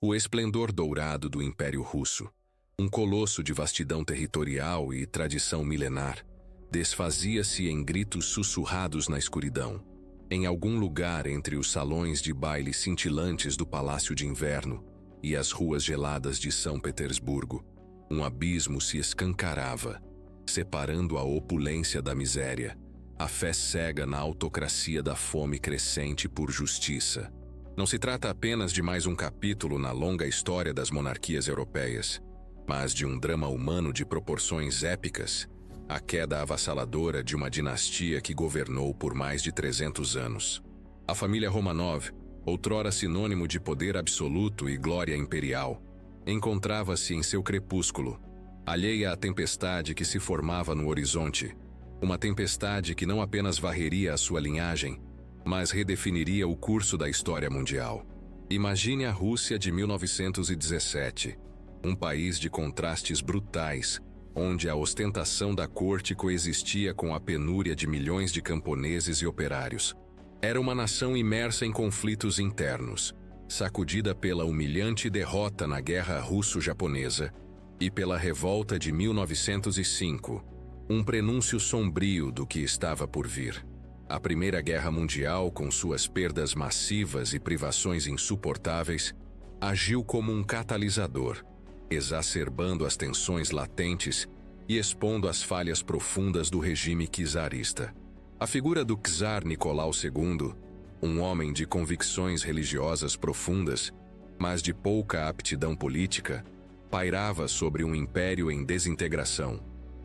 O esplendor dourado do Império Russo, um colosso de vastidão territorial e tradição milenar, desfazia-se em gritos sussurrados na escuridão. Em algum lugar entre os salões de baile cintilantes do Palácio de Inverno e as ruas geladas de São Petersburgo, um abismo se escancarava, separando a opulência da miséria, a fé cega na autocracia da fome crescente por justiça. Não se trata apenas de mais um capítulo na longa história das monarquias europeias, mas de um drama humano de proporções épicas, a queda avassaladora de uma dinastia que governou por mais de 300 anos. A família Romanov, outrora sinônimo de poder absoluto e glória imperial, encontrava-se em seu crepúsculo, alheia à tempestade que se formava no horizonte, uma tempestade que não apenas varreria a sua linhagem, mas redefiniria o curso da história mundial. Imagine a Rússia de 1917, um país de contrastes brutais, onde a ostentação da corte coexistia com a penúria de milhões de camponeses e operários. Era uma nação imersa em conflitos internos, sacudida pela humilhante derrota na Guerra Russo-Japonesa e pela Revolta de 1905, um prenúncio sombrio do que estava por vir. A Primeira Guerra Mundial, com suas perdas massivas e privações insuportáveis, agiu como um catalisador, exacerbando as tensões latentes e expondo as falhas profundas do regime czarista. A figura do czar Nicolau II, um homem de convicções religiosas profundas, mas de pouca aptidão política, pairava sobre um império em desintegração.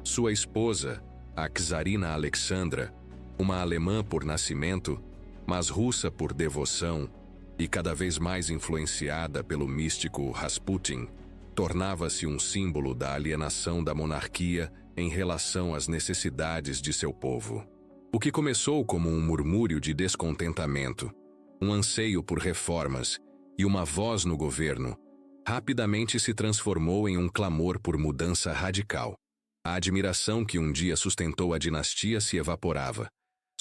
Sua esposa, a czarina Alexandra, uma alemã por nascimento, mas russa por devoção e cada vez mais influenciada pelo místico Rasputin, tornava-se um símbolo da alienação da monarquia em relação às necessidades de seu povo. O que começou como um murmúrio de descontentamento, um anseio por reformas e uma voz no governo, rapidamente se transformou em um clamor por mudança radical. A admiração que um dia sustentou a dinastia se evaporava,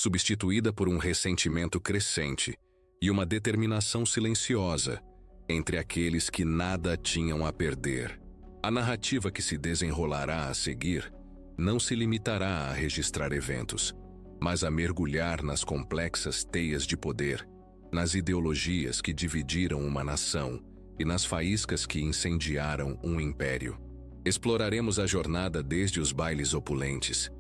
substituída por um ressentimento crescente e uma determinação silenciosa entre aqueles que nada tinham a perder. A narrativa que se desenrolará a seguir não se limitará a registrar eventos, mas a mergulhar nas complexas teias de poder, nas ideologias que dividiram uma nação e nas faíscas que incendiaram um império. Exploraremos a jornada desde os bailes opulentes,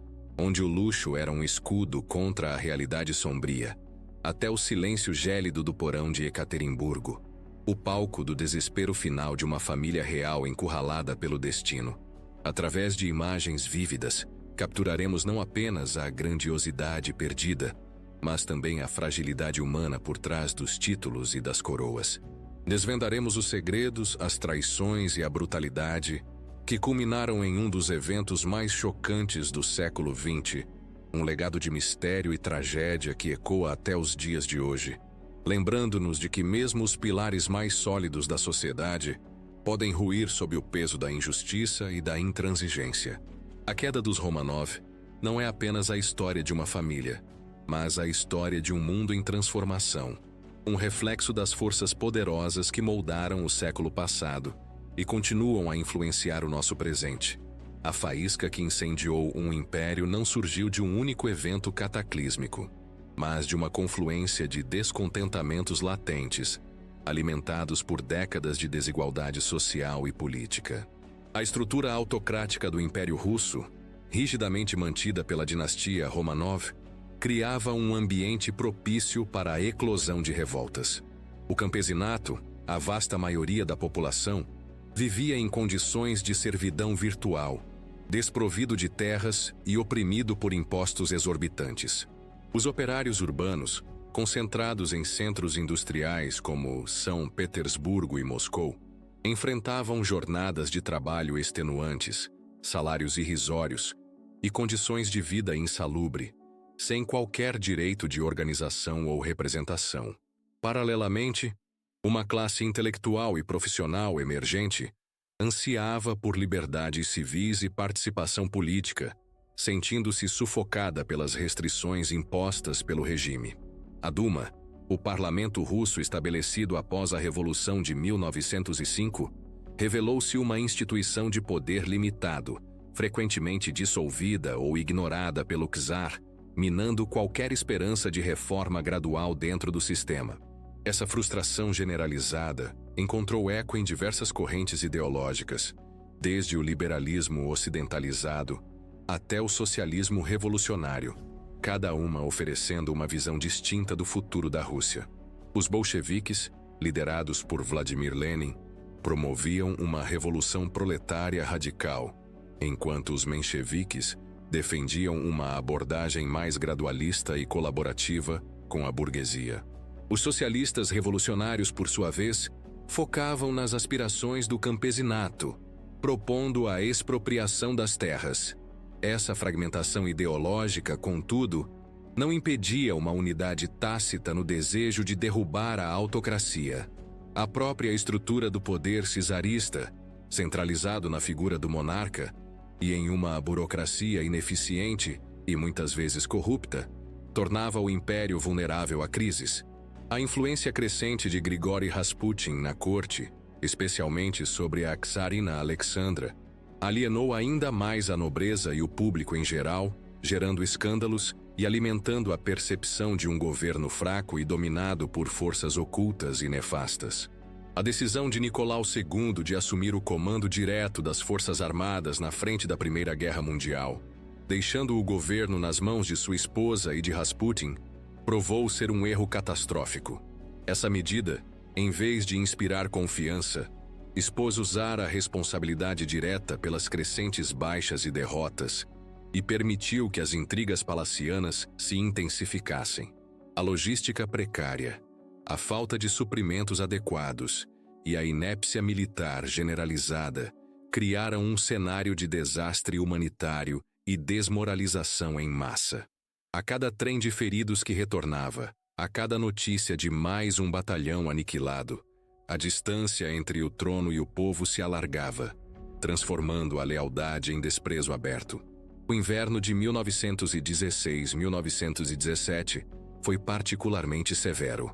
onde o luxo era um escudo contra a realidade sombria, até o silêncio gélido do porão de Ekaterimburgo, o palco do desespero final de uma família real encurralada pelo destino. Através de imagens vívidas, capturaremos não apenas a grandiosidade perdida, mas também a fragilidade humana por trás dos títulos e das coroas. Desvendaremos os segredos, as traições e a brutalidade que culminaram em um dos eventos mais chocantes do século XX, um legado de mistério e tragédia que ecoa até os dias de hoje, lembrando-nos de que mesmo os pilares mais sólidos da sociedade podem ruir sob o peso da injustiça e da intransigência. A queda dos Romanov não é apenas a história de uma família, mas a história de um mundo em transformação, um reflexo das forças poderosas que moldaram o século passado e continuam a influenciar o nosso presente. A faísca que incendiou um império não surgiu de um único evento cataclísmico, mas de uma confluência de descontentamentos latentes, alimentados por décadas de desigualdade social e política. A estrutura autocrática do Império Russo, rigidamente mantida pela dinastia Romanov, criava um ambiente propício para a eclosão de revoltas. O campesinato, a vasta maioria da população, vivia em condições de servidão virtual, desprovido de terras e oprimido por impostos exorbitantes. Os operários urbanos, concentrados em centros industriais como São Petersburgo e Moscou, enfrentavam jornadas de trabalho extenuantes, salários irrisórios e condições de vida insalubre, sem qualquer direito de organização ou representação. Paralelamente, uma classe intelectual e profissional emergente ansiava por liberdades civis e participação política, sentindo-se sufocada pelas restrições impostas pelo regime. A Duma, O parlamento russo, estabelecido após a Revolução de 1905, revelou-se uma instituição de poder limitado, frequentemente dissolvida ou ignorada pelo czar, minando qualquer esperança de reforma gradual dentro do sistema. Essa frustração generalizada encontrou eco em diversas correntes ideológicas, desde o liberalismo ocidentalizado até o socialismo revolucionário, cada uma oferecendo uma visão distinta do futuro da Rússia. Os bolcheviques, liderados por Vladimir Lenin, promoviam uma revolução proletária radical, enquanto os mencheviques defendiam uma abordagem mais gradualista e colaborativa com a burguesia. Os socialistas revolucionários, por sua vez, focavam nas aspirações do campesinato, propondo a expropriação das terras. Essa fragmentação ideológica, contudo, não impedia uma unidade tácita no desejo de derrubar a autocracia. A própria estrutura do poder czarista, centralizado na figura do monarca, e em uma burocracia ineficiente e muitas vezes corrupta, tornava o império vulnerável a crises. A influência crescente de Grigori Rasputin na corte, especialmente sobre a czarina Alexandra, alienou ainda mais a nobreza e o público em geral, gerando escândalos e alimentando a percepção de um governo fraco e dominado por forças ocultas e nefastas. A decisão de Nicolau II de assumir o comando direto das Forças Armadas na frente da Primeira Guerra Mundial, deixando o governo nas mãos de sua esposa e de Rasputin, provou ser um erro catastrófico. Essa medida, em vez de inspirar confiança, expôs o czar à responsabilidade direta pelas crescentes baixas e derrotas e permitiu que as intrigas palacianas se intensificassem. A logística precária, a falta de suprimentos adequados e a inépcia militar generalizada criaram um cenário de desastre humanitário e desmoralização em massa. A cada trem de feridos que retornava, a cada notícia de mais um batalhão aniquilado, a distância entre o trono e o povo se alargava, transformando a lealdade em desprezo aberto. O inverno de 1916-1917 foi particularmente severo,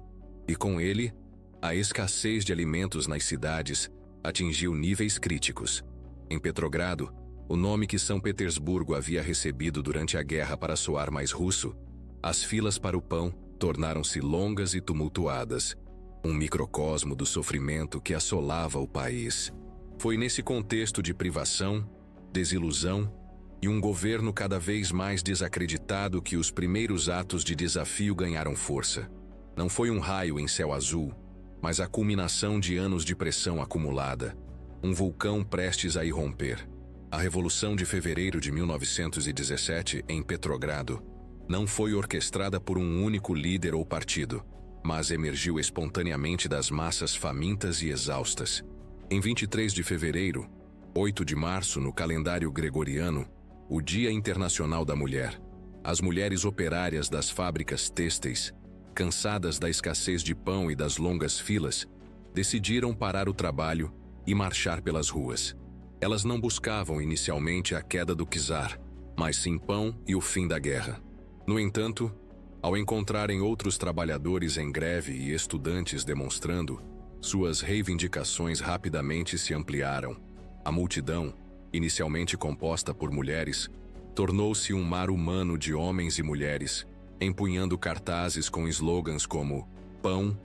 e com ele, a escassez de alimentos nas cidades atingiu níveis críticos. Em Petrogrado, o nome que São Petersburgo havia recebido durante a guerra para soar mais russo, as filas para o pão tornaram-se longas e tumultuadas, um microcosmo do sofrimento que assolava o país. Foi nesse contexto de privação, desilusão e um governo cada vez mais desacreditado que os primeiros atos de desafio ganharam força. Não foi um raio em céu azul, mas a culminação de anos de pressão acumulada, um vulcão prestes a irromper. A Revolução de Fevereiro de 1917, em Petrogrado, não foi orquestrada por um único líder ou partido, mas emergiu espontaneamente das massas famintas e exaustas. Em 23 de fevereiro, 8 de março no calendário gregoriano, o Dia Internacional da Mulher, as mulheres operárias das fábricas têxteis, cansadas da escassez de pão e das longas filas, decidiram parar o trabalho e marchar pelas ruas. Elas não buscavam inicialmente a queda do czar, mas sim pão e o fim da guerra. No entanto, ao encontrarem outros trabalhadores em greve e estudantes demonstrando, suas reivindicações rapidamente se ampliaram. A multidão, inicialmente composta por mulheres, tornou-se um mar humano de homens e mulheres, empunhando cartazes com slogans como "Pão"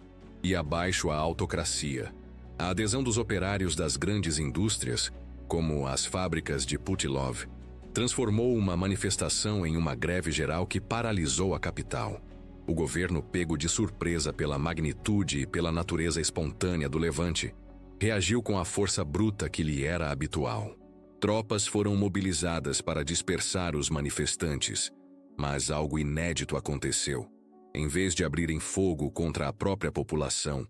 e "Abaixo a autocracia". A adesão dos operários das grandes indústrias, como as fábricas de Putilov, transformou uma manifestação em uma greve geral que paralisou a capital. O governo, pego de surpresa pela magnitude e pela natureza espontânea do levante, reagiu com a força bruta que lhe era habitual. Tropas foram mobilizadas para dispersar os manifestantes, mas algo inédito aconteceu. Em vez de abrirem fogo contra a própria população,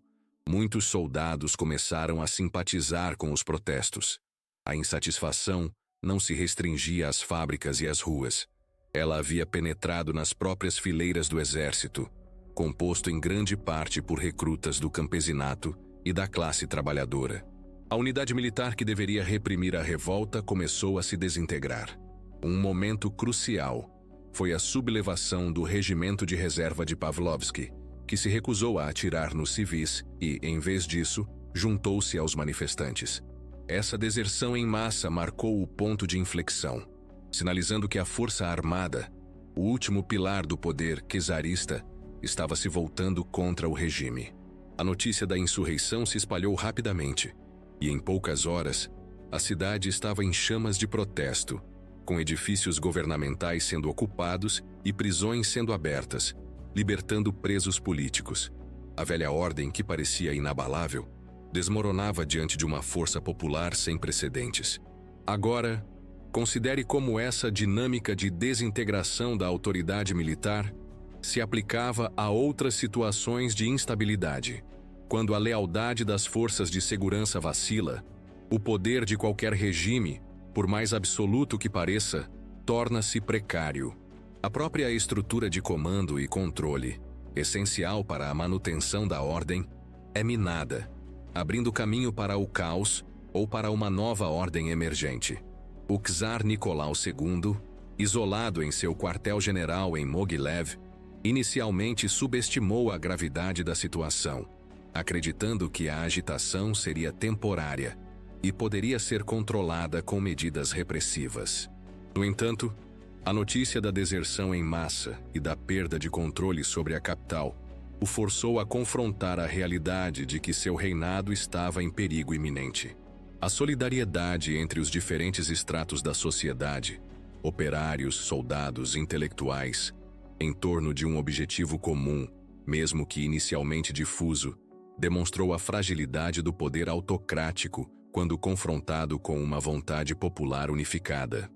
muitos soldados começaram a simpatizar com os protestos. A insatisfação não se restringia às fábricas e às ruas. Ela havia penetrado nas próprias fileiras do exército, composto em grande parte por recrutas do campesinato e da classe trabalhadora. A unidade militar que deveria reprimir a revolta começou a se desintegrar. Um momento crucial foi a sublevação do Regimento de Reserva de Pavlovsky, que se recusou a atirar nos civis e, em vez disso, juntou-se aos manifestantes. Essa deserção em massa marcou o ponto de inflexão, sinalizando que a força armada, o último pilar do poder czarista, estava se voltando contra o regime. A notícia da insurreição se espalhou rapidamente, e em poucas horas, a cidade estava em chamas de protesto, com edifícios governamentais sendo ocupados e prisões sendo abertas, libertando presos políticos. A velha ordem, que parecia inabalável, desmoronava diante de uma força popular sem precedentes. Agora, considere como essa dinâmica de desintegração da autoridade militar se aplicava a outras situações de instabilidade. Quando a lealdade das forças de segurança vacila, o poder de qualquer regime, por mais absoluto que pareça, torna-se precário. A própria estrutura de comando e controle, essencial para a manutenção da ordem, é minada, abrindo caminho para o caos ou para uma nova ordem emergente. O czar Nicolau II, isolado em seu quartel-general em Mogilev, inicialmente subestimou a gravidade da situação, acreditando que a agitação seria temporária e poderia ser controlada com medidas repressivas. No entanto, a notícia da deserção em massa e da perda de controle sobre a capital o forçou a confrontar a realidade de que seu reinado estava em perigo iminente. A solidariedade entre os diferentes estratos da sociedade, operários, soldados, intelectuais, em torno de um objetivo comum, mesmo que inicialmente difuso, demonstrou a fragilidade do poder autocrático quando confrontado com uma vontade popular unificada.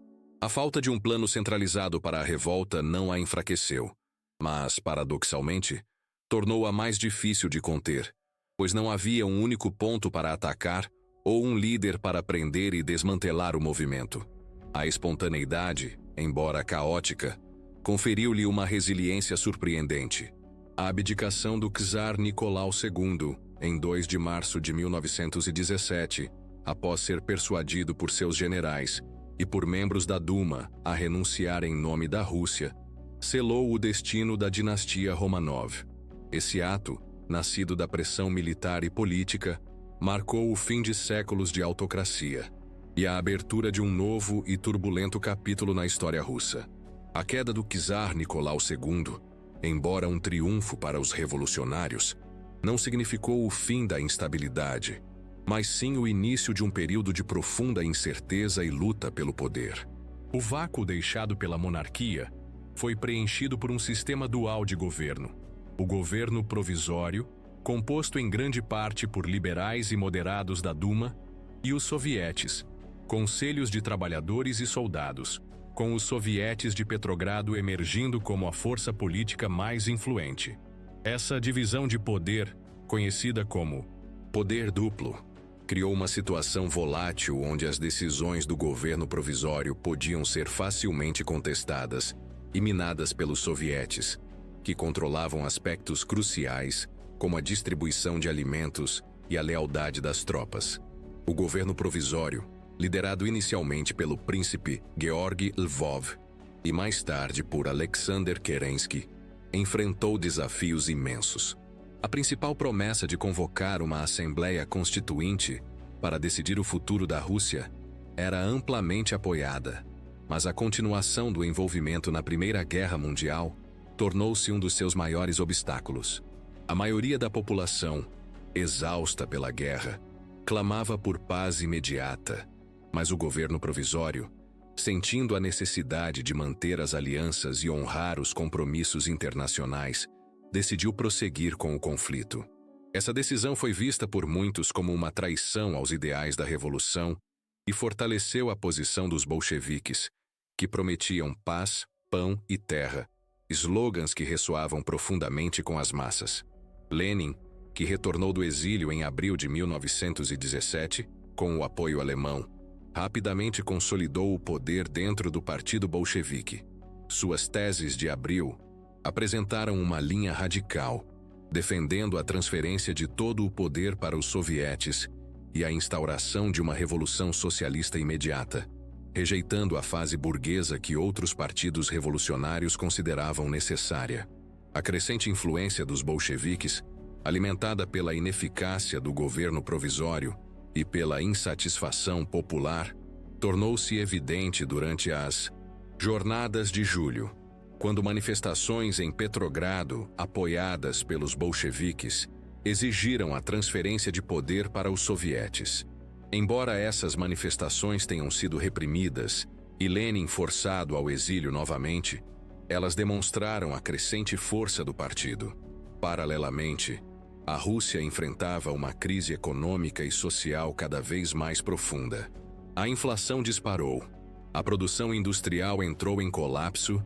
A falta de um plano centralizado para a revolta não a enfraqueceu, mas, paradoxalmente, tornou-a mais difícil de conter, pois não havia um único ponto para atacar ou um líder para prender e desmantelar o movimento. A espontaneidade, embora caótica, conferiu-lhe uma resiliência surpreendente. A abdicação do czar Nicolau II, em 2 de março de 1917, após ser persuadido por seus generais e por membros da Duma a renunciar em nome da Rússia, selou o destino da dinastia Romanov. Esse ato, nascido da pressão militar e política, marcou o fim de séculos de autocracia e a abertura de um novo e turbulento capítulo na história russa. A queda do czar Nicolau II, embora um triunfo para os revolucionários, não significou o fim da instabilidade, mas sim o início de um período de profunda incerteza e luta pelo poder. O vácuo deixado pela monarquia foi preenchido por um sistema dual de governo. O governo provisório, composto em grande parte por liberais e moderados da Duma, e os sovietes, conselhos de trabalhadores e soldados, com os sovietes de Petrogrado emergindo como a força política mais influente. Essa divisão de poder, conhecida como poder duplo, criou uma situação volátil onde as decisões do governo provisório podiam ser facilmente contestadas e minadas pelos sovietes, que controlavam aspectos cruciais, como a distribuição de alimentos e a lealdade das tropas. O governo provisório, liderado inicialmente pelo príncipe Georgy Lvov e mais tarde por Alexander Kerensky, enfrentou desafios imensos. A principal promessa de convocar uma Assembleia Constituinte para decidir o futuro da Rússia era amplamente apoiada, mas a continuação do envolvimento na Primeira Guerra Mundial tornou-se um dos seus maiores obstáculos. A maioria da população, exausta pela guerra, clamava por paz imediata, mas o governo provisório, sentindo a necessidade de manter as alianças e honrar os compromissos internacionais, decidiu prosseguir com o conflito. Essa decisão foi vista por muitos como uma traição aos ideais da Revolução e fortaleceu a posição dos bolcheviques, que prometiam paz, pão e terra, slogans que ressoavam profundamente com as massas. Lenin, que retornou do exílio em abril de 1917, com o apoio alemão, rapidamente consolidou o poder dentro do Partido Bolchevique. Suas teses de abril apresentaram uma linha radical, defendendo a transferência de todo o poder para os sovietes e a instauração de uma revolução socialista imediata, rejeitando a fase burguesa que outros partidos revolucionários consideravam necessária. A crescente influência dos bolcheviques, alimentada pela ineficácia do governo provisório e pela insatisfação popular, tornou-se evidente durante as Jornadas de Julho, quando manifestações em Petrogrado, apoiadas pelos bolcheviques, exigiram a transferência de poder para os sovietes. Embora essas manifestações tenham sido reprimidas e Lenin forçado ao exílio novamente, elas demonstraram a crescente força do partido. Paralelamente, a Rússia enfrentava uma crise econômica e social cada vez mais profunda. A inflação disparou, a produção industrial entrou em colapso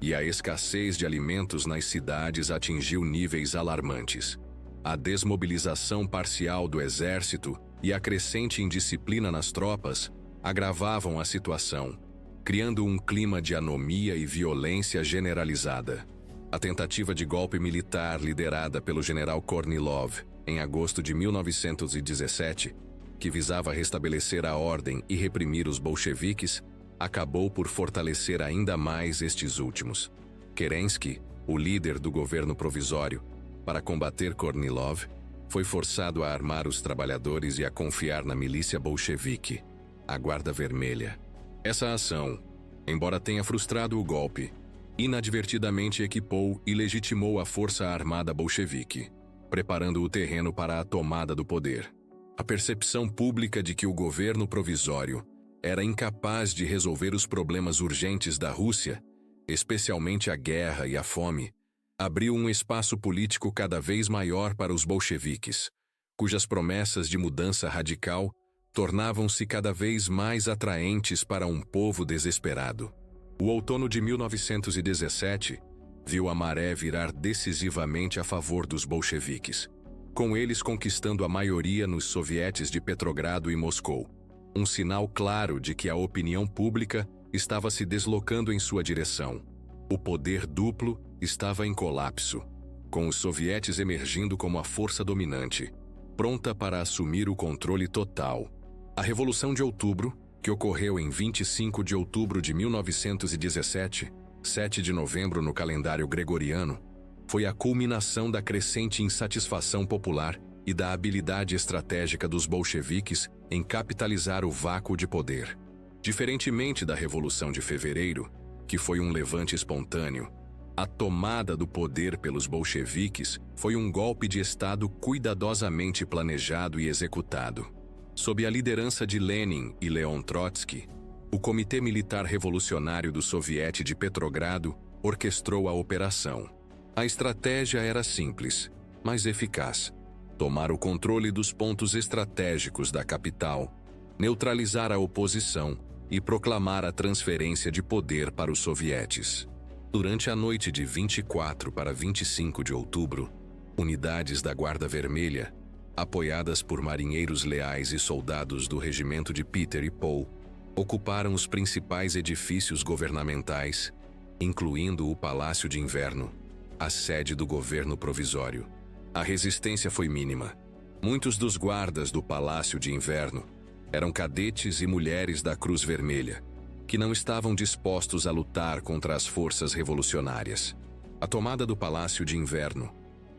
e a escassez de alimentos nas cidades atingiu níveis alarmantes. A desmobilização parcial do exército e a crescente indisciplina nas tropas agravavam a situação, criando um clima de anomia e violência generalizada. A tentativa de golpe militar liderada pelo general Kornilov em agosto de 1917, que visava restabelecer a ordem e reprimir os bolcheviques, acabou por fortalecer ainda mais estes últimos. Kerensky, o líder do governo provisório, para combater Kornilov, foi forçado a armar os trabalhadores e a confiar na milícia bolchevique, a Guarda Vermelha. Essa ação, embora tenha frustrado o golpe, inadvertidamente equipou e legitimou a força armada bolchevique, preparando o terreno para a tomada do poder. A percepção pública de que o governo provisório era incapaz de resolver os problemas urgentes da Rússia, especialmente a guerra e a fome, abriu um espaço político cada vez maior para os bolcheviques, cujas promessas de mudança radical tornavam-se cada vez mais atraentes para um povo desesperado. O outono de 1917 viu a maré virar decisivamente a favor dos bolcheviques, com eles conquistando a maioria nos sovietes de Petrogrado e Moscou, um sinal claro de que a opinião pública estava se deslocando em sua direção. O poder duplo estava em colapso, com os sovietes emergindo como a força dominante, pronta para assumir o controle total. A Revolução de Outubro, que ocorreu em 25 de outubro de 1917, 7 de novembro no calendário gregoriano, foi a culminação da crescente insatisfação popular e da habilidade estratégica dos bolcheviques em capitalizar o vácuo de poder. Diferentemente da Revolução de Fevereiro, que foi um levante espontâneo, a tomada do poder pelos bolcheviques foi um golpe de Estado cuidadosamente planejado e executado. Sob a liderança de Lenin e Leon Trotsky, o Comitê Militar Revolucionário do Soviete de Petrogrado orquestrou a operação. A estratégia era simples, mas eficaz: tomar o controle dos pontos estratégicos da capital, neutralizar a oposição e proclamar a transferência de poder para os sovietes. Durante a noite de 24 para 25 de outubro, unidades da Guarda Vermelha, apoiadas por marinheiros leais e soldados do regimento de Peter e Paul, ocuparam os principais edifícios governamentais, incluindo o Palácio de Inverno, a sede do governo provisório. A resistência foi mínima. Muitos dos guardas do Palácio de Inverno eram cadetes e mulheres da Cruz Vermelha, que não estavam dispostos a lutar contra as forças revolucionárias. A tomada do Palácio de Inverno,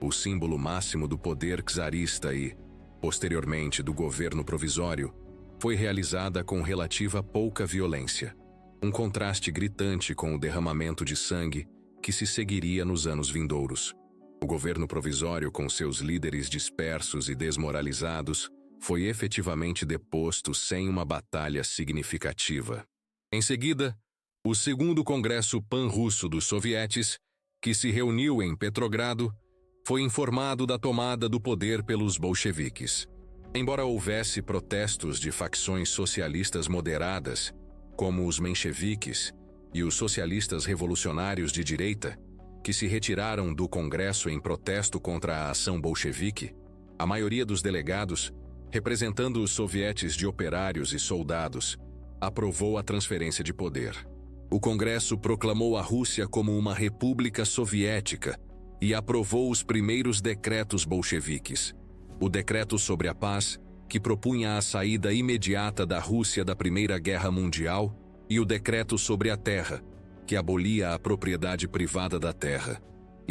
o símbolo máximo do poder czarista e, posteriormente, do governo provisório, foi realizada com relativa pouca violência, um contraste gritante com o derramamento de sangue que se seguiria nos anos vindouros. O governo provisório, com seus líderes dispersos e desmoralizados, foi efetivamente deposto sem uma batalha significativa. Em seguida, o segundo Congresso Pan-Russo dos Sovietes, que se reuniu em Petrogrado, foi informado da tomada do poder pelos bolcheviques. Embora houvesse protestos de facções socialistas moderadas, como os mencheviques e os socialistas revolucionários de direita, que se retiraram do Congresso em protesto contra a ação bolchevique, a maioria dos delegados, representando os sovietes de operários e soldados, aprovou a transferência de poder. O Congresso proclamou a Rússia como uma república soviética e aprovou os primeiros decretos bolcheviques. O decreto sobre a paz, que propunha a saída imediata da Rússia da Primeira Guerra Mundial, e o decreto sobre a terra, que abolia a propriedade privada da terra.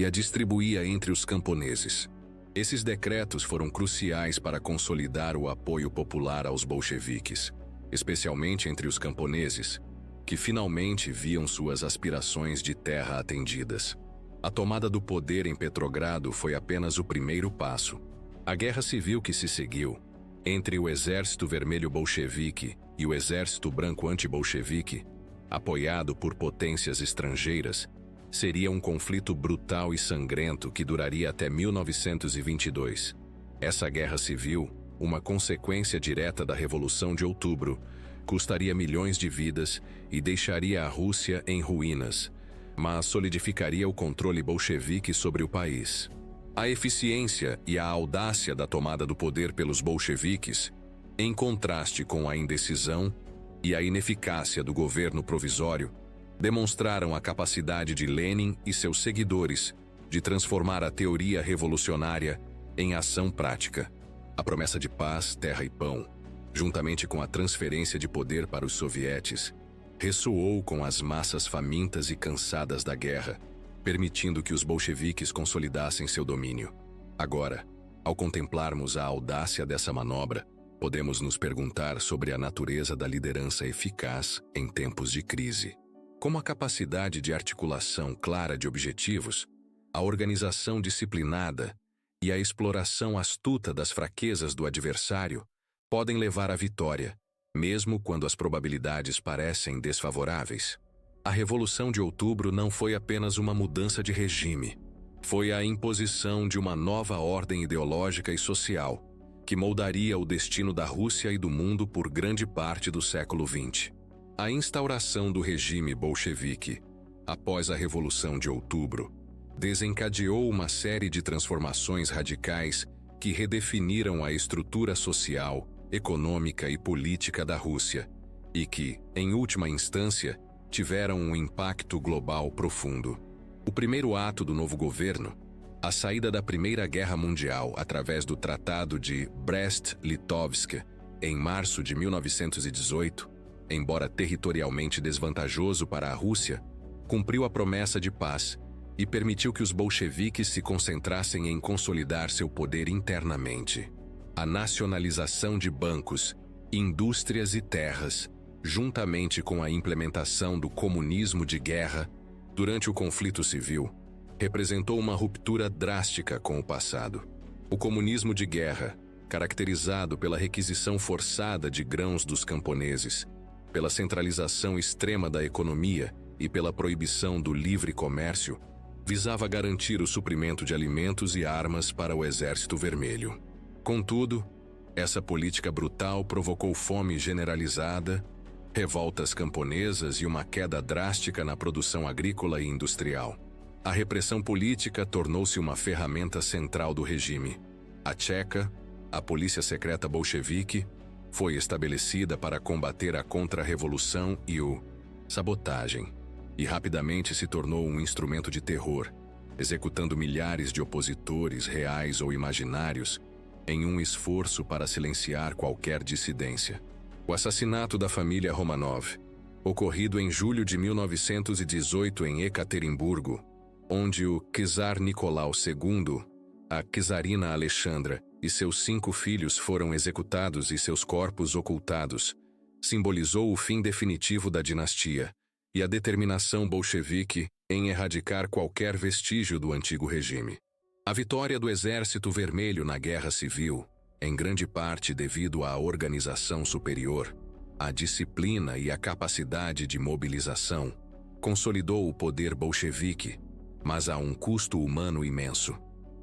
e a distribuía entre os camponeses. Esses decretos foram cruciais para consolidar o apoio popular aos bolcheviques, especialmente entre os camponeses, que finalmente viam suas aspirações de terra atendidas. A tomada do poder em Petrogrado foi apenas o primeiro passo. A guerra civil que se seguiu, entre o Exército Vermelho Bolchevique e o Exército Branco Anti-Bolchevique, apoiado por potências estrangeiras, seria um conflito brutal e sangrento que duraria até 1922. Essa guerra civil, uma consequência direta da Revolução de Outubro, custaria milhões de vidas e deixaria a Rússia em ruínas, mas solidificaria o controle bolchevique sobre o país. A eficiência e a audácia da tomada do poder pelos bolcheviques, em contraste com a indecisão e a ineficácia do governo provisório, demonstraram a capacidade de Lenin e seus seguidores de transformar a teoria revolucionária em ação prática. A promessa de paz, terra e pão, juntamente com a transferência de poder para os sovietes, ressoou com as massas famintas e cansadas da guerra, permitindo que os bolcheviques consolidassem seu domínio. Agora, ao contemplarmos a audácia dessa manobra, podemos nos perguntar sobre a natureza da liderança eficaz em tempos de crise. Como a capacidade de articulação clara de objetivos, a organização disciplinada e a exploração astuta das fraquezas do adversário podem levar à vitória, mesmo quando as probabilidades parecem desfavoráveis. A Revolução de Outubro não foi apenas uma mudança de regime, foi a imposição de uma nova ordem ideológica e social, que moldaria o destino da Rússia e do mundo por grande parte do século XX. A instauração do regime bolchevique, após a Revolução de Outubro, desencadeou uma série de transformações radicais que redefiniram a estrutura social, econômica e política da Rússia, e que, em última instância, tiveram um impacto global profundo. O primeiro ato do novo governo, a saída da Primeira Guerra Mundial através do Tratado de Brest-Litovsk, em março de 1918, embora territorialmente desvantajoso para a Rússia, cumpriu a promessa de paz e permitiu que os bolcheviques se concentrassem em consolidar seu poder internamente. A nacionalização de bancos, indústrias e terras, juntamente com a implementação do comunismo de guerra durante o conflito civil, representou uma ruptura drástica com o passado. O comunismo de guerra, caracterizado pela requisição forçada de grãos dos camponeses, pela centralização extrema da economia e pela proibição do livre comércio, visava garantir o suprimento de alimentos e armas para o Exército Vermelho. Contudo, essa política brutal provocou fome generalizada, revoltas camponesas e uma queda drástica na produção agrícola e industrial. A repressão política tornou-se uma ferramenta central do regime. A Tcheca, a polícia secreta bolchevique, foi estabelecida para combater a contra-revolução e o sabotagem, e rapidamente se tornou um instrumento de terror, executando milhares de opositores reais ou imaginários em um esforço para silenciar qualquer dissidência. O assassinato da família Romanov, ocorrido em julho de 1918 em Ekaterimburgo, onde o czar Nicolau II, a czarina Alexandra e seus 5 filhos foram executados e seus corpos ocultados, simbolizou o fim definitivo da dinastia e a determinação bolchevique em erradicar qualquer vestígio do antigo regime. A vitória do Exército Vermelho na Guerra Civil, em grande parte devido à organização superior, à disciplina e à capacidade de mobilização, consolidou o poder bolchevique, mas a um custo humano imenso.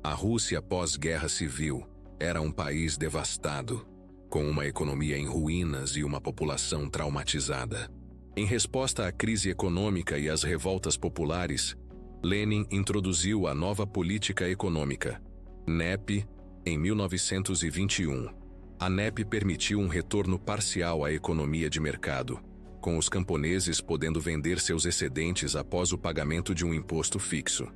A Rússia pós-guerra civil era um país devastado, com uma economia em ruínas e uma população traumatizada. Em resposta à crise econômica e às revoltas populares, Lenin introduziu a nova política econômica, NEP, em 1921. A NEP permitiu um retorno parcial à economia de mercado, com os camponeses podendo vender seus excedentes após o pagamento de um imposto fixo,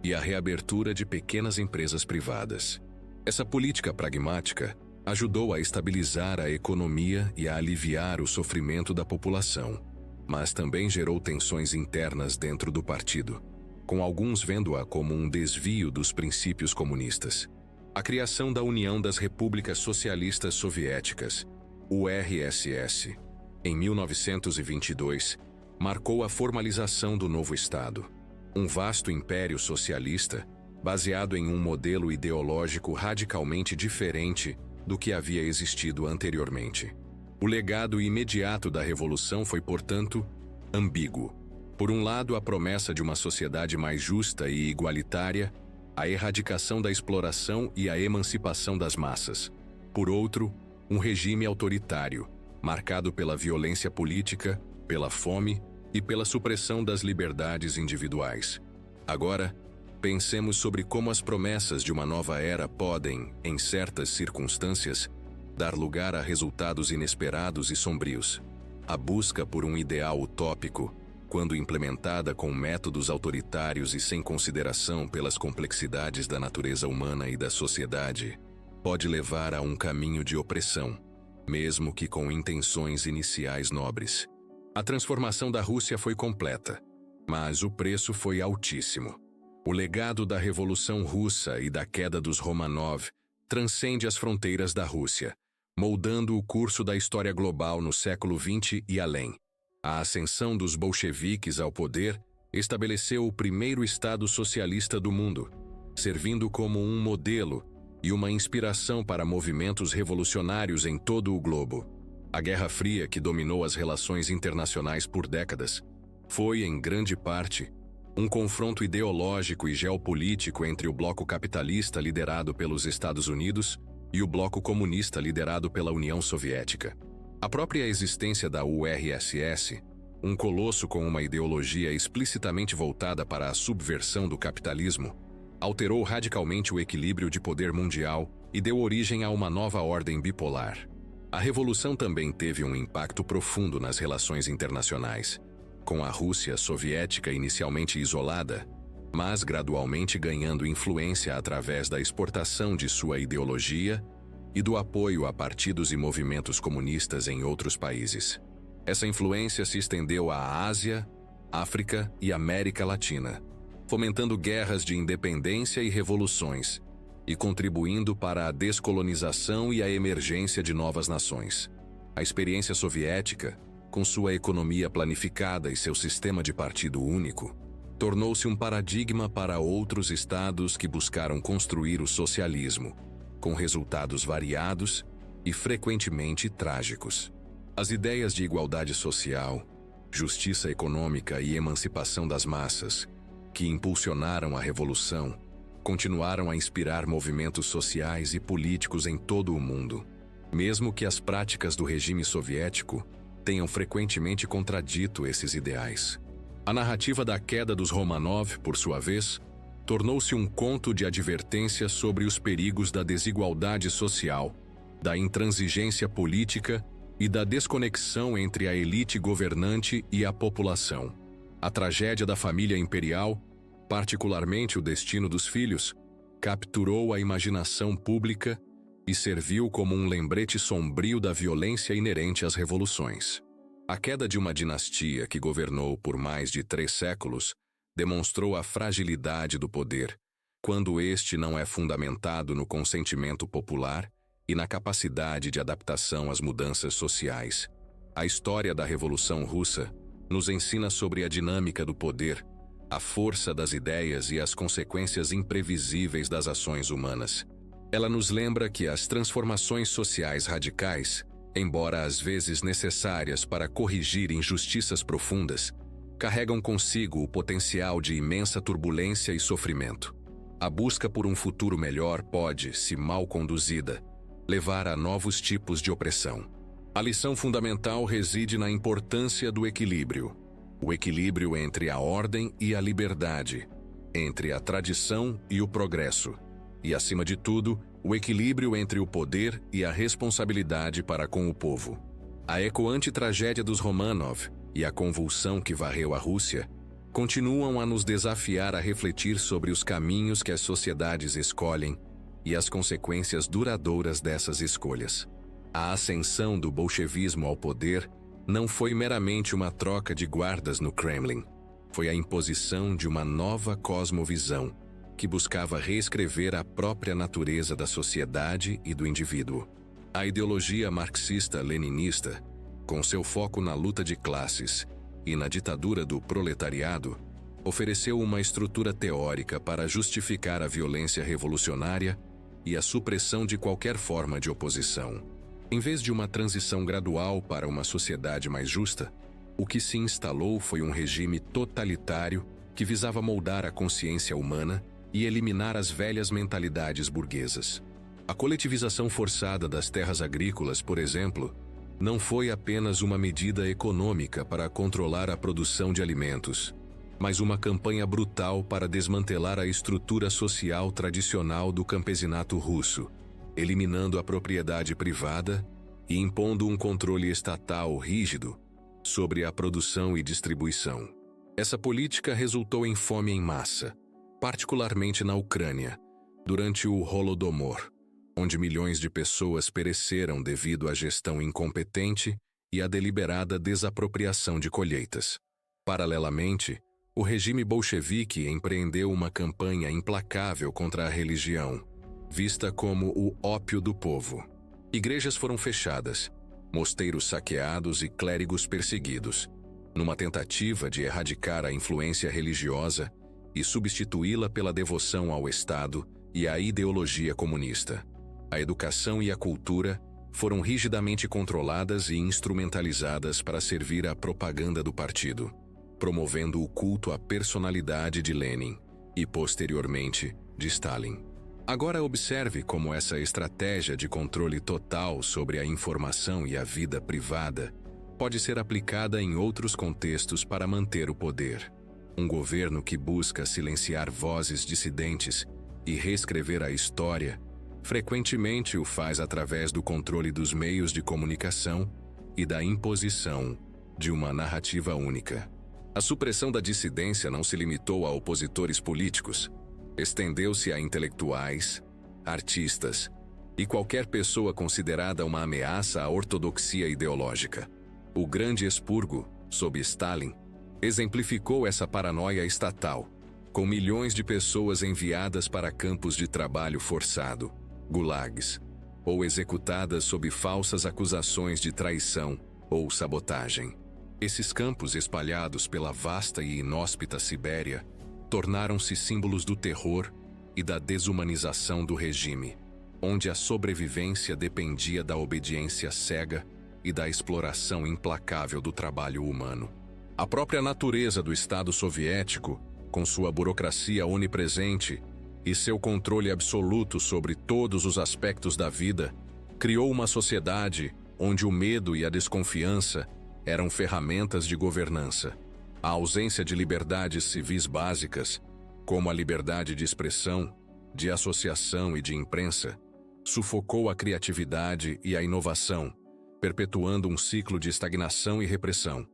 e a reabertura de pequenas empresas privadas. Essa política pragmática ajudou a estabilizar a economia e a aliviar o sofrimento da população, mas também gerou tensões internas dentro do partido. com alguns vendo-a como um desvio dos princípios comunistas. A criação da União das Repúblicas Socialistas Soviéticas, URSS, em 1922, marcou a formalização do novo Estado. Um vasto império socialista, baseado em um modelo ideológico radicalmente diferente do que havia existido anteriormente. O legado imediato da Revolução foi, portanto, ambíguo. Por um lado, a promessa de uma sociedade mais justa e igualitária, a erradicação da exploração e a emancipação das massas. Por outro, um regime autoritário, marcado pela violência política, pela fome e pela supressão das liberdades individuais. Agora, pensemos sobre como as promessas de uma nova era podem, em certas circunstâncias, dar lugar a resultados inesperados e sombrios. A busca por um ideal utópico, quando implementada com métodos autoritários e sem consideração pelas complexidades da natureza humana e da sociedade, pode levar a um caminho de opressão, mesmo que com intenções iniciais nobres. A transformação da Rússia foi completa, mas o preço foi altíssimo. O legado da Revolução Russa e da queda dos Romanov transcende as fronteiras da Rússia, moldando o curso da história global no século XX e além. A ascensão dos bolcheviques ao poder estabeleceu o primeiro Estado socialista do mundo, servindo como um modelo e uma inspiração para movimentos revolucionários em todo o globo. A Guerra Fria, que dominou as relações internacionais por décadas, foi, em grande parte, um confronto ideológico e geopolítico entre o bloco capitalista liderado pelos Estados Unidos e o bloco comunista liderado pela União Soviética. A própria existência da URSS, um colosso com uma ideologia explicitamente voltada para a subversão do capitalismo, alterou radicalmente o equilíbrio de poder mundial e deu origem a uma nova ordem bipolar. A Revolução também teve um impacto profundo nas relações internacionais, com a Rússia soviética inicialmente isolada, mas gradualmente ganhando influência através da exportação de sua ideologia e do apoio a partidos e movimentos comunistas em outros países. Essa influência se estendeu à Ásia, África e América Latina, fomentando guerras de independência e revoluções, e contribuindo para a descolonização e a emergência de novas nações. A experiência soviética, com sua economia planificada e seu sistema de partido único, tornou-se um paradigma para outros estados que buscaram construir o socialismo, com resultados variados e frequentemente trágicos. As ideias de igualdade social, justiça econômica e emancipação das massas, que impulsionaram a Revolução, continuaram a inspirar movimentos sociais e políticos em todo o mundo, mesmo que as práticas do regime soviético tenham frequentemente contradito esses ideais. A narrativa da queda dos Romanov, por sua vez, tornou-se um conto de advertência sobre os perigos da desigualdade social, da intransigência política e da desconexão entre a elite governante e a população. A tragédia da família imperial, particularmente o destino dos filhos, capturou a imaginação pública e serviu como um lembrete sombrio da violência inerente às revoluções. A queda de uma dinastia que governou por mais de 3 séculos demonstrou a fragilidade do poder, quando este não é fundamentado no consentimento popular e na capacidade de adaptação às mudanças sociais. A história da Revolução Russa nos ensina sobre a dinâmica do poder, a força das ideias e as consequências imprevisíveis das ações humanas. Ela nos lembra que as transformações sociais radicais, embora às vezes necessárias para corrigir injustiças profundas, carregam consigo o potencial de imensa turbulência e sofrimento. A busca por um futuro melhor pode, se mal conduzida, levar a novos tipos de opressão. A lição fundamental reside na importância do equilíbrio. O equilíbrio entre a ordem e a liberdade, entre a tradição e o progresso, e, acima de tudo, o equilíbrio entre o poder e a responsabilidade para com o povo. A ecoante tragédia dos Romanov e a convulsão que varreu a Rússia continuam a nos desafiar a refletir sobre os caminhos que as sociedades escolhem e as consequências duradouras dessas escolhas. A ascensão do bolchevismo ao poder não foi meramente uma troca de guardas no Kremlin. foi a imposição de uma nova cosmovisão que buscava reescrever a própria natureza da sociedade e do indivíduo. A ideologia marxista-leninista, com seu foco na luta de classes e na ditadura do proletariado, ofereceu uma estrutura teórica para justificar a violência revolucionária e a supressão de qualquer forma de oposição. Em vez de uma transição gradual para uma sociedade mais justa, o que se instalou foi um regime totalitário que visava moldar a consciência humana e eliminar as velhas mentalidades burguesas. A coletivização forçada das terras agrícolas, por exemplo, não foi apenas uma medida econômica para controlar a produção de alimentos, mas uma campanha brutal para desmantelar a estrutura social tradicional do campesinato russo, eliminando a propriedade privada e impondo um controle estatal rígido sobre a produção e distribuição. Essa política resultou em fome em massa, particularmente na Ucrânia, durante o Holodomor, onde milhões de pessoas pereceram devido à gestão incompetente e à deliberada desapropriação de colheitas. Paralelamente, o regime bolchevique empreendeu uma campanha implacável contra a religião, vista como o ópio do povo. Igrejas foram fechadas, mosteiros saqueados e clérigos perseguidos, numa tentativa de erradicar a influência religiosa e substituí-la pela devoção ao Estado e à ideologia comunista. A educação e a cultura foram rigidamente controladas e instrumentalizadas para servir à propaganda do partido, promovendo o culto à personalidade de Lenin e, posteriormente, de Stalin. Agora observe como essa estratégia de controle total sobre a informação e a vida privada pode ser aplicada em outros contextos para manter o poder. Um governo que busca silenciar vozes dissidentes e reescrever a história, frequentemente o faz através do controle dos meios de comunicação e da imposição de uma narrativa única. A supressão da dissidência não se limitou a opositores políticos, estendeu-se a intelectuais, artistas e qualquer pessoa considerada uma ameaça à ortodoxia ideológica. O Grande Expurgo, sob Stalin, exemplificou essa paranoia estatal, com milhões de pessoas enviadas para campos de trabalho forçado, gulags, ou executadas sob falsas acusações de traição ou sabotagem. Esses campos espalhados pela vasta e inóspita Sibéria tornaram-se símbolos do terror e da desumanização do regime, onde a sobrevivência dependia da obediência cega e da exploração implacável do trabalho humano. A própria natureza do Estado soviético, com sua burocracia onipresente e seu controle absoluto sobre todos os aspectos da vida, criou uma sociedade onde o medo e a desconfiança eram ferramentas de governança. A ausência de liberdades civis básicas, como a liberdade de expressão, de associação e de imprensa, sufocou a criatividade e a inovação, perpetuando um ciclo de estagnação e repressão.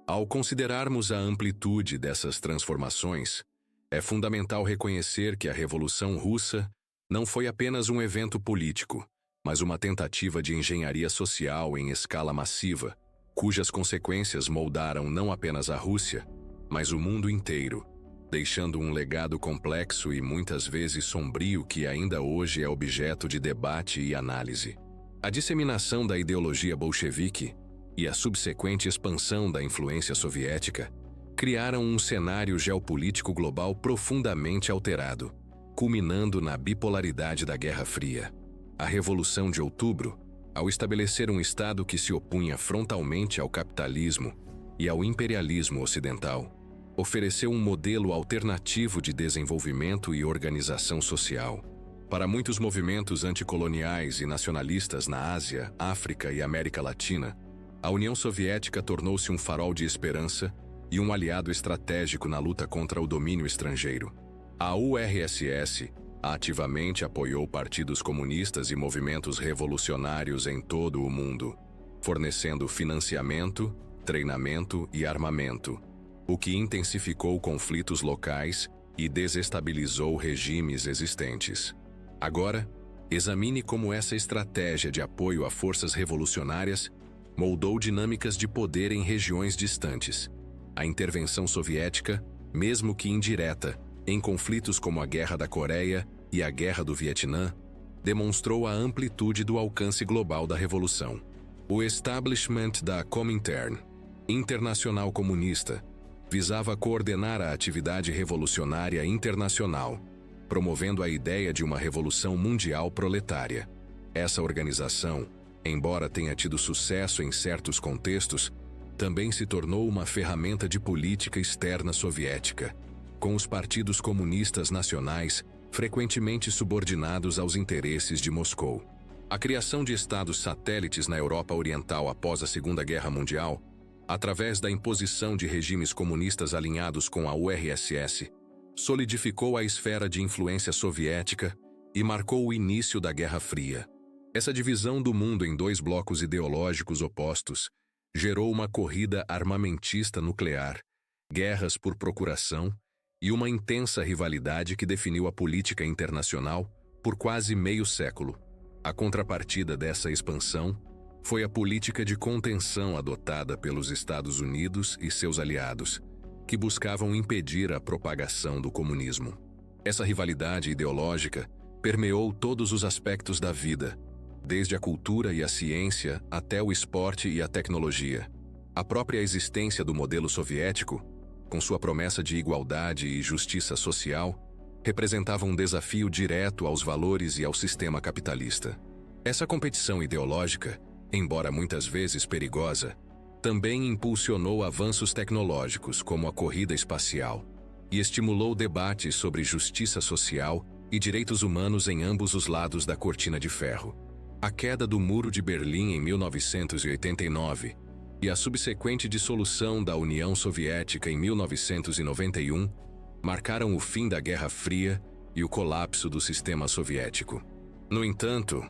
Ao considerarmos a amplitude dessas transformações, é fundamental reconhecer que a Revolução Russa não foi apenas um evento político, mas uma tentativa de engenharia social em escala massiva, cujas consequências moldaram não apenas a Rússia, mas o mundo inteiro, deixando um legado complexo e muitas vezes sombrio que ainda hoje é objeto de debate e análise. A disseminação da ideologia bolchevique e a subsequente expansão da influência soviética criaram um cenário geopolítico global profundamente alterado, culminando na bipolaridade da Guerra Fria. A Revolução de Outubro, ao estabelecer um Estado que se opunha frontalmente ao capitalismo e ao imperialismo ocidental, ofereceu um modelo alternativo de desenvolvimento e organização social. Para muitos movimentos anticoloniais e nacionalistas na Ásia, África e América Latina, a União Soviética tornou-se um farol de esperança e um aliado estratégico na luta contra o domínio estrangeiro. A URSS ativamente apoiou partidos comunistas e movimentos revolucionários em todo o mundo, fornecendo financiamento, treinamento e armamento, o que intensificou conflitos locais e desestabilizou regimes existentes. Agora, examine como essa estratégia de apoio a forças revolucionárias moldou dinâmicas de poder em regiões distantes. A intervenção soviética mesmo que indireta, em conflitos como a Guerra da Coreia e a Guerra do Vietnã, demonstrou a amplitude do alcance global da Revolução. O establishment da Comintern, Internacional Comunista, visava coordenar a atividade revolucionária internacional, promovendo a ideia de uma revolução mundial proletária. Essa organização, embora tenha tido sucesso em certos contextos, também se tornou uma ferramenta de política externa soviética, com os partidos comunistas nacionais frequentemente subordinados aos interesses de Moscou. A criação de estados satélites na Europa Oriental após a Segunda Guerra Mundial, através da imposição de regimes comunistas alinhados com a URSS, solidificou a esfera de influência soviética e marcou o início da Guerra Fria. Essa divisão do mundo em dois blocos ideológicos opostos gerou uma corrida armamentista nuclear, guerras por procuração e uma intensa rivalidade que definiu a política internacional por quase meio século. A contrapartida dessa expansão foi a política de contenção adotada pelos Estados Unidos e seus aliados, que buscavam impedir a propagação do comunismo. Essa rivalidade ideológica permeou todos os aspectos da vida, desde a cultura e a ciência até o esporte e a tecnologia. A própria existência do modelo soviético, com sua promessa de igualdade e justiça social, representava um desafio direto aos valores e ao sistema capitalista. Essa competição ideológica, embora muitas vezes perigosa, também impulsionou avanços tecnológicos como a corrida espacial e estimulou debates sobre justiça social e direitos humanos em ambos os lados da cortina de ferro. A queda do Muro de Berlim em 1989 e a subsequente dissolução da União Soviética em 1991 marcaram o fim da Guerra Fria e o colapso do sistema soviético. No entanto,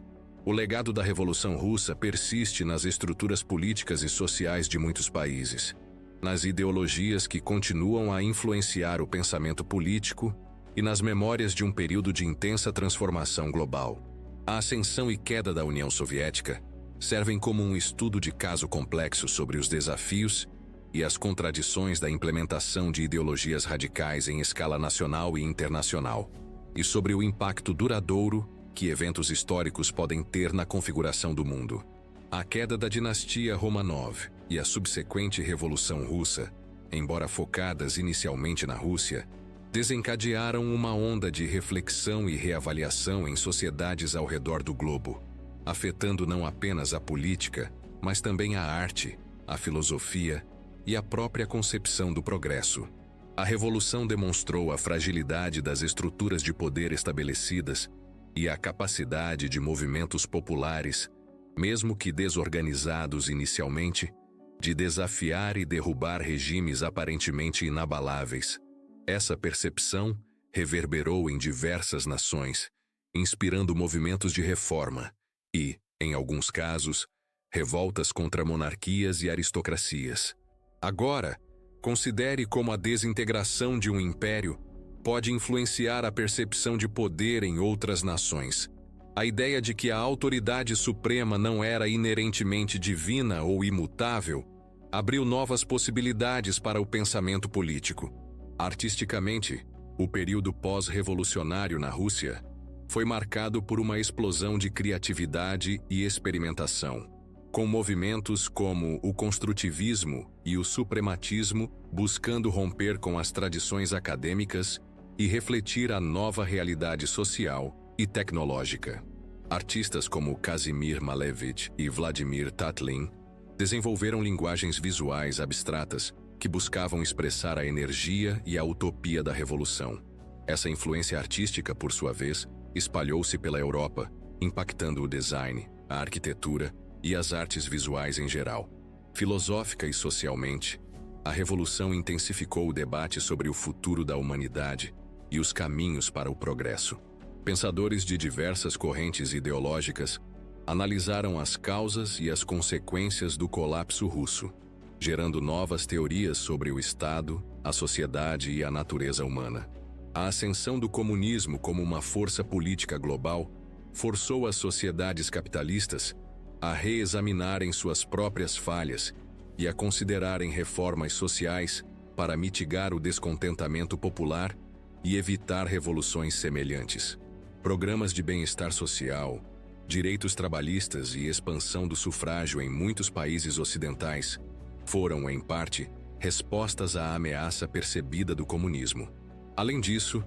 o legado da Revolução Russa persiste nas estruturas políticas e sociais de muitos países, nas ideologias que continuam a influenciar o pensamento político e nas memórias de um período de intensa transformação global. A ascensão e queda da União Soviética servem como um estudo de caso complexo sobre os desafios e as contradições da implementação de ideologias radicais em escala nacional e internacional, e sobre o impacto duradouro que eventos históricos podem ter na configuração do mundo. A queda da dinastia Romanov e a subsequente Revolução Russa, embora focadas inicialmente na Rússia, desencadearam uma onda de reflexão e reavaliação em sociedades ao redor do globo, afetando não apenas a política, mas também a arte, a filosofia e a própria concepção do progresso. A Revolução demonstrou a fragilidade das estruturas de poder estabelecidas e a capacidade de movimentos populares, mesmo que desorganizados inicialmente, de desafiar e derrubar regimes aparentemente inabaláveis. Essa percepção reverberou em diversas nações, inspirando movimentos de reforma e, em alguns casos, revoltas contra monarquias e aristocracias. Agora, considere como a desintegração de um império pode influenciar a percepção de poder em outras nações. A ideia de que a autoridade suprema não era inerentemente divina ou imutável abriu novas possibilidades para o pensamento político. Artisticamente, o período pós-revolucionário na Rússia foi marcado por uma explosão de criatividade e experimentação, com movimentos como o construtivismo e o suprematismo buscando romper com as tradições acadêmicas e refletir a nova realidade social e tecnológica. Artistas como Kazimir Malevich e Vladimir Tatlin desenvolveram linguagens visuais abstratas que buscavam expressar a energia e a utopia da revolução. Essa influência artística, por sua vez, espalhou-se pela Europa, impactando o design, a arquitetura e as artes visuais em geral. Filosófica e socialmente, a Revolução intensificou o debate sobre o futuro da humanidade e os caminhos para o progresso. Pensadores de diversas correntes ideológicas analisaram as causas e as consequências do colapso russo, gerando novas teorias sobre o Estado, a sociedade e a natureza humana. A ascensão do comunismo como uma força política global forçou as sociedades capitalistas a reexaminarem suas próprias falhas e a considerarem reformas sociais para mitigar o descontentamento popular e evitar revoluções semelhantes. Programas de bem-estar social, direitos trabalhistas e expansão do sufrágio em muitos países ocidentais foram, em parte, respostas à ameaça percebida do comunismo. Além disso,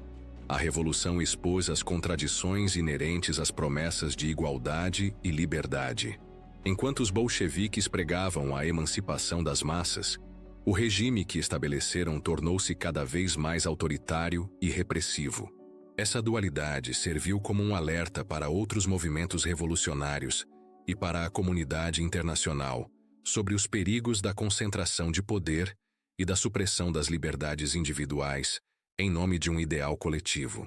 a Revolução expôs as contradições inerentes às promessas de igualdade e liberdade. Enquanto os bolcheviques pregavam a emancipação das massas, o regime que estabeleceram tornou-se cada vez mais autoritário e repressivo. Essa dualidade serviu como um alerta para outros movimentos revolucionários e para a comunidade internacional sobre os perigos da concentração de poder e da supressão das liberdades individuais em nome de um ideal coletivo.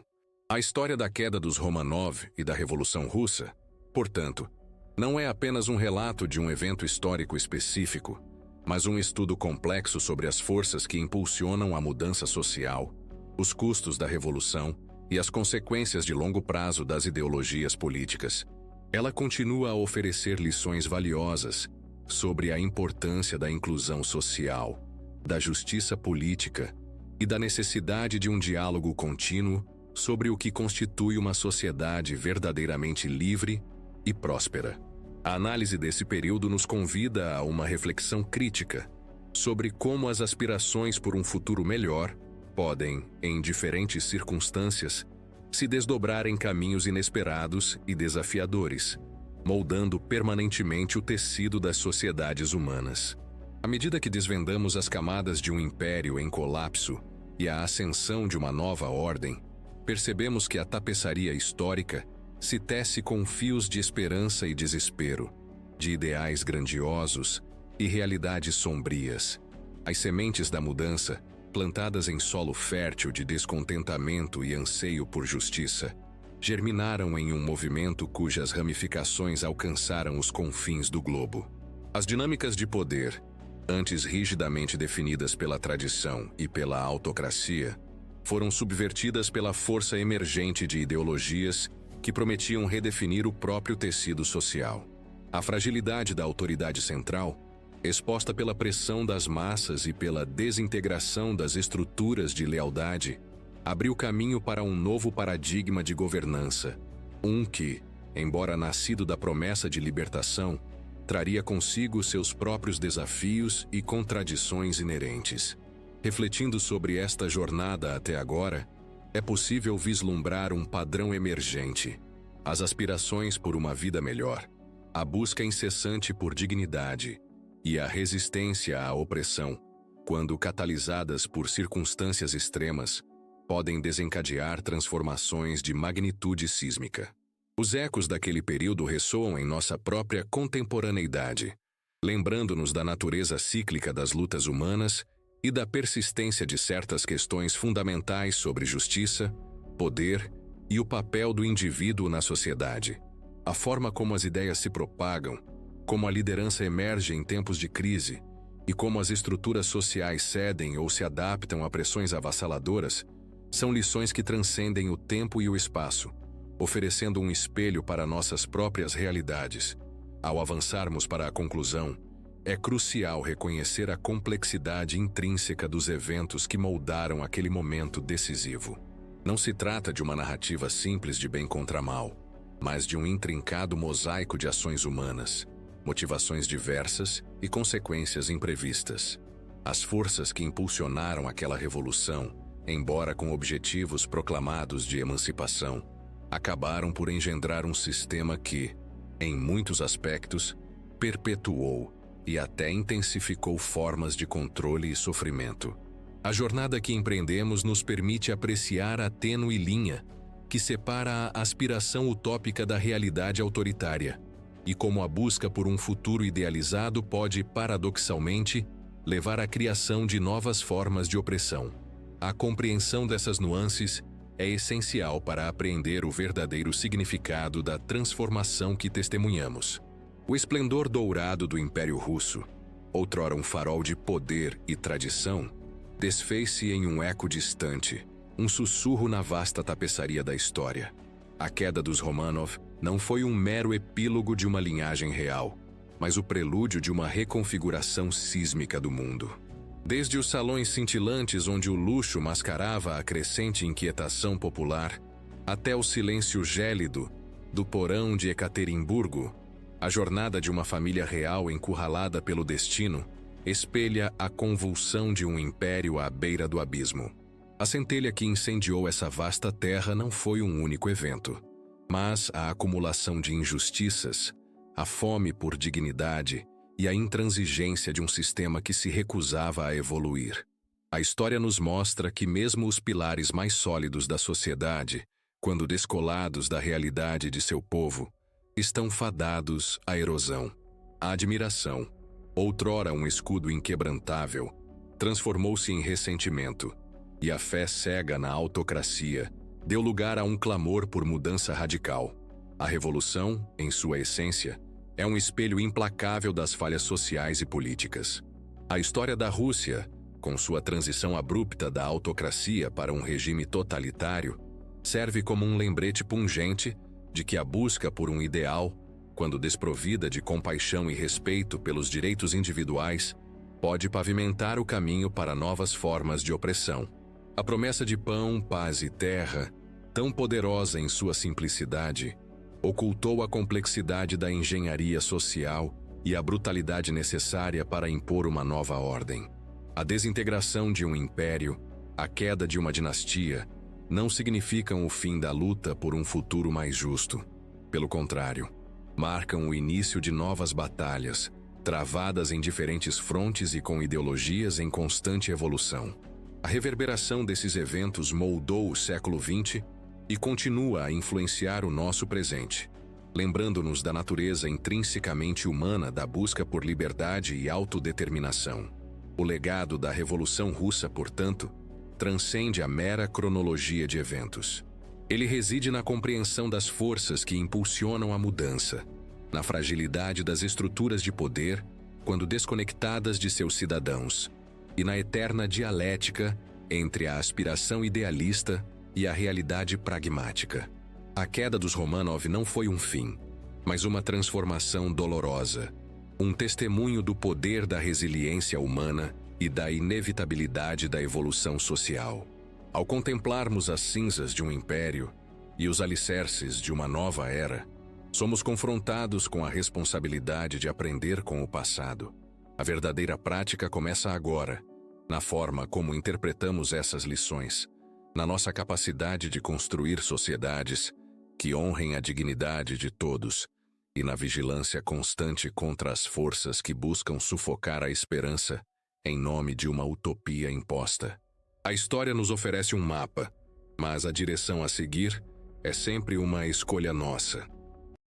A história da queda dos Romanov e da Revolução Russa, portanto, não é apenas um relato de um evento histórico específico, mas um estudo complexo sobre as forças que impulsionam a mudança social, os custos da revolução e as consequências de longo prazo das ideologias políticas. Ela continua a oferecer lições valiosas sobre a importância da inclusão social, da justiça política e da necessidade de um diálogo contínuo sobre o que constitui uma sociedade verdadeiramente livre e próspera. A análise desse período nos convida a uma reflexão crítica sobre como as aspirações por um futuro melhor podem, em diferentes circunstâncias, se desdobrar em caminhos inesperados e desafiadores, moldando permanentemente o tecido das sociedades humanas. À medida que desvendamos as camadas de um império em colapso e a ascensão de uma nova ordem, percebemos que a tapeçaria histórica se tece com fios de esperança e desespero, de ideais grandiosos e realidades sombrias. As sementes da mudança, plantadas em solo fértil de descontentamento e anseio por justiça, germinaram em um movimento cujas ramificações alcançaram os confins do globo. As dinâmicas de poder, antes rigidamente definidas pela tradição e pela autocracia, foram subvertidas pela força emergente de ideologias que prometiam redefinir o próprio tecido social. A fragilidade da autoridade central, exposta pela pressão das massas e pela desintegração das estruturas de lealdade, abriu caminho para um novo paradigma de governança, que, embora nascido da promessa de libertação, traria consigo seus próprios desafios e contradições inerentes. Refletindo sobre esta jornada até agora, é possível vislumbrar um padrão emergente: as aspirações por uma vida melhor, a busca incessante por dignidade e a resistência à opressão, quando catalisadas por circunstâncias extremas, podem desencadear transformações de magnitude sísmica. Os ecos daquele período ressoam em nossa própria contemporaneidade, lembrando-nos da natureza cíclica das lutas humanas e da persistência de certas questões fundamentais sobre justiça, poder e o papel do indivíduo na sociedade. A forma como as ideias se propagam, como a liderança emerge em tempos de crise e como as estruturas sociais cedem ou se adaptam a pressões avassaladoras, são lições que transcendem o tempo e o espaço, oferecendo um espelho para nossas próprias realidades. Ao avançarmos para a conclusão, é crucial reconhecer a complexidade intrínseca dos eventos que moldaram aquele momento decisivo. Não se trata de uma narrativa simples de bem contra mal, mas de um intrincado mosaico de ações humanas, motivações diversas e consequências imprevistas. As forças que impulsionaram aquela revolução, embora com objetivos proclamados de emancipação, acabaram por engendrar um sistema que, em muitos aspectos, perpetuou e até intensificou formas de controle e sofrimento. A jornada que empreendemos nos permite apreciar a tênue linha que separa a aspiração utópica da realidade autoritária e como a busca por um futuro idealizado pode, paradoxalmente, levar à criação de novas formas de opressão. A compreensão dessas nuances é essencial para apreender o verdadeiro significado da transformação que testemunhamos. O esplendor dourado do Império Russo, outrora um farol de poder e tradição, desfez-se em um eco distante, um sussurro na vasta tapeçaria da história. A queda dos Romanov não foi um mero epílogo de uma linhagem real, mas o prelúdio de uma reconfiguração sísmica do mundo. Desde os salões cintilantes onde o luxo mascarava a crescente inquietação popular, até o silêncio gélido do porão de Ekaterimburgo, a jornada de uma família real encurralada pelo destino espelha a convulsão de um império à beira do abismo. A centelha que incendiou essa vasta terra não foi um único evento, mas a acumulação de injustiças, a fome por dignidade e a intransigência de um sistema que se recusava a evoluir. A história nos mostra que mesmo os pilares mais sólidos da sociedade, quando descolados da realidade de seu povo, estão fadados à erosão. A admiração, outrora um escudo inquebrantável, transformou-se em ressentimento, e a fé cega na autocracia deu lugar a um clamor por mudança radical. A revolução, em sua essência, é um espelho implacável das falhas sociais e políticas. A história da Rússia, com sua transição abrupta da autocracia para um regime totalitário, serve como um lembrete pungente de que a busca por um ideal, quando desprovida de compaixão e respeito pelos direitos individuais, pode pavimentar o caminho para novas formas de opressão. A promessa de pão, paz e terra, tão poderosa em sua simplicidade, ocultou a complexidade da engenharia social e a brutalidade necessária para impor uma nova ordem. A desintegração de um império, a queda de uma dinastia, não significam o fim da luta por um futuro mais justo. Pelo contrário, marcam o início de novas batalhas, travadas em diferentes frontes e com ideologias em constante evolução. A reverberação desses eventos moldou o século XX e continua a influenciar o nosso presente, lembrando-nos da natureza intrinsecamente humana da busca por liberdade e autodeterminação. O legado da Revolução Russa, portanto, transcende a mera cronologia de eventos. Ele reside na compreensão das forças que impulsionam a mudança, na fragilidade das estruturas de poder quando desconectadas de seus cidadãos, e na eterna dialética entre a aspiração idealista e a realidade pragmática. A queda dos Romanov não foi um fim, mas uma transformação dolorosa, um testemunho do poder da resiliência humana e da inevitabilidade da evolução social. Ao contemplarmos as cinzas de um império e os alicerces de uma nova era, somos confrontados com a responsabilidade de aprender com o passado. A verdadeira prática começa agora, na forma como interpretamos essas lições, na nossa capacidade de construir sociedades que honrem a dignidade de todos e na vigilância constante contra as forças que buscam sufocar a esperança em nome de uma utopia imposta. A história nos oferece um mapa, mas a direção a seguir é sempre uma escolha nossa.